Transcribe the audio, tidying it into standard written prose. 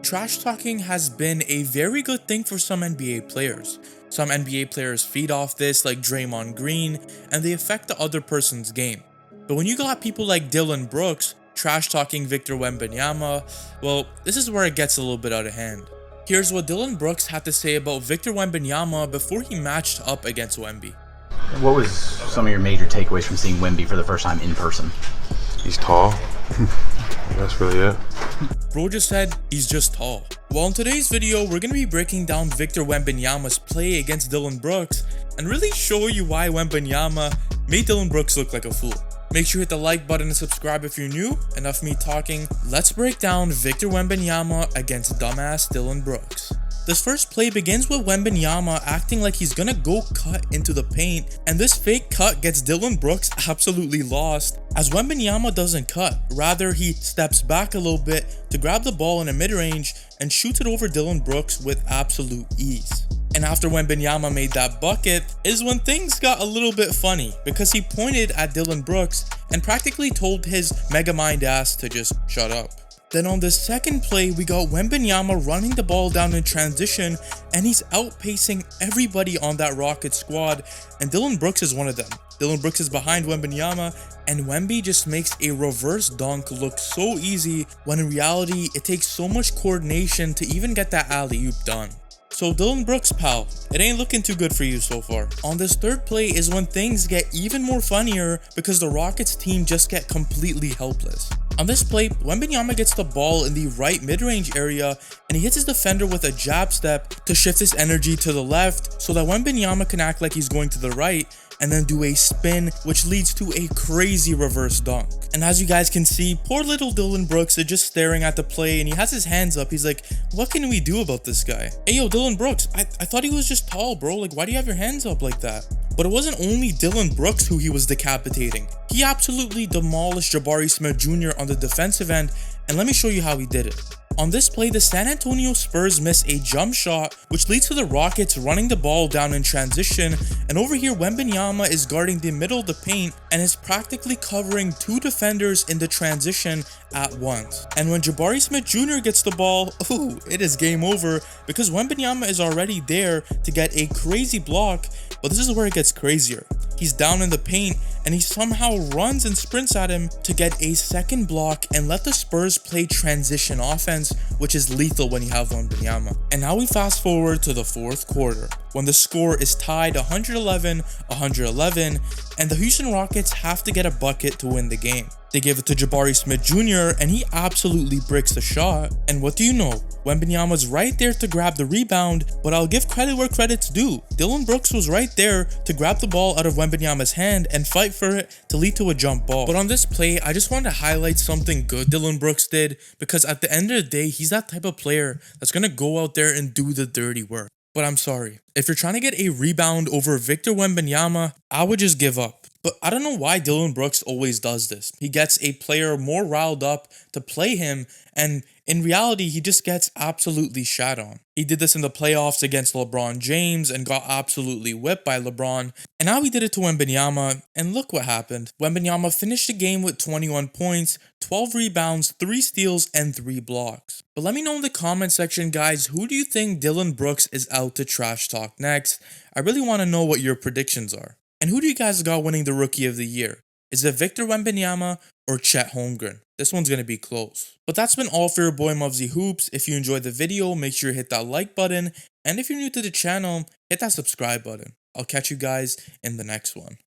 trash talking has been a very good thing for some NBA players. Some NBA players feed off this like Draymond Green, and they affect the other person's game. But when you got people like Dillon Brooks trash talking Victor Wembanyama, well, this is where it gets a little bit out of hand. Here's what Dillon Brooks had to say about Victor Wembanyama before he matched up against Wemby. What was some of your major takeaways from seeing Wemby for the first time in person? He's tall. That's really it. Bro just said he's just tall. Well, in today's video, we're going to be breaking down Victor Wembanyama's play against Dillon Brooks and really show you why Wembanyama made Dillon Brooks look like a fool. Make sure you hit the like button and subscribe if you're new. Enough me talking. Let's break down Victor Wembanyama against dumbass Dillon Brooks. This first play begins with Wembanyama acting like he's gonna go cut into the paint, and this fake cut gets Dillon Brooks absolutely lost as Wembanyama doesn't cut. Rather, he steps back a little bit to grab the ball in a mid-range and shoots it over Dillon Brooks with absolute ease. And after Wembanyama made that bucket is when things got a little bit funny because he pointed at Dillon Brooks and practically told his megamind ass to just shut up. Then on the second play, we got Wembanyama running the ball down in transition, and he's outpacing everybody on that Rockets squad, and Dillon Brooks is one of them. Dillon Brooks is behind Wembanyama, and Wemby just makes a reverse dunk look so easy when in reality it takes so much coordination to even get that alley-oop done. So Dillon Brooks, pal, it ain't looking too good for you so far. On this third play is when things get even more funnier because the Rockets team just get completely helpless. On this play, Wembanyama gets the ball in the right mid-range area and he hits his defender with a jab step to shift his energy to the left so that Wembanyama can act like he's going to the right and then do a spin, which leads to a crazy reverse dunk. And as you guys can see, poor little Dillon Brooks is just staring at the play and he has his hands up. He's like, what can we do about this guy? Hey yo, Dillon Brooks, I thought he was just tall, bro. Like, why do you have your hands up like that? But it wasn't only Dillon Brooks who he was decapitating. He absolutely demolished Jabari Smith Jr. on the defensive end, and let me show you how he did it. On this play, the San Antonio Spurs miss a jump shot, which leads to the Rockets running the ball down in transition, and over here Wembanyama is guarding the middle of the paint and is practically covering two defenders in the transition at once. And when Jabari Smith Jr. gets the ball, ooh, it is game over because Wembanyama is already there to get a crazy block, but this is where it gets crazier. He's down in the paint and he somehow runs and sprints at him to get a second block and let the Spurs play transition offense, which is lethal when you have Wembanyama. And now we fast forward to the fourth quarter when the score is tied 111-111 and the Houston Rockets have to get a bucket to win the game. They give it to Jabari Smith Jr. and he absolutely bricks the shot. And what do you know? Wembanyama's right there to grab the rebound, but I'll give credit where credit's due. Dillon Brooks was right there to grab the ball out of Wembanyama's hand and fight for it to lead to a jump ball. But on this play, I just wanted to highlight something good Dillon Brooks did because at the end of the day, he's that type of player that's going to go out there and do the dirty work. But I'm sorry, if you're trying to get a rebound over Victor Wembanyama, I would just give up. But I don't know why Dillon Brooks always does this. He gets a player more riled up to play him, and in reality, he just gets absolutely shat on. He did this in the playoffs against LeBron James and got absolutely whipped by LeBron. And now he did it to Wembanyama, and look what happened. Wembanyama finished the game with 21 points, 12 rebounds, 3 steals, and 3 blocks. But let me know in the comment section, guys, who do you think Dillon Brooks is out to trash talk next? I really want to know what your predictions are. And who do you guys got winning the Rookie of the Year? Is it Victor Wembanyama or Chet Holmgren? This one's going to be close. But that's been all for your boy Mubsy Hoops. If you enjoyed the video, make sure you hit that like button. And if you're new to the channel, hit that subscribe button. I'll catch you guys in the next one.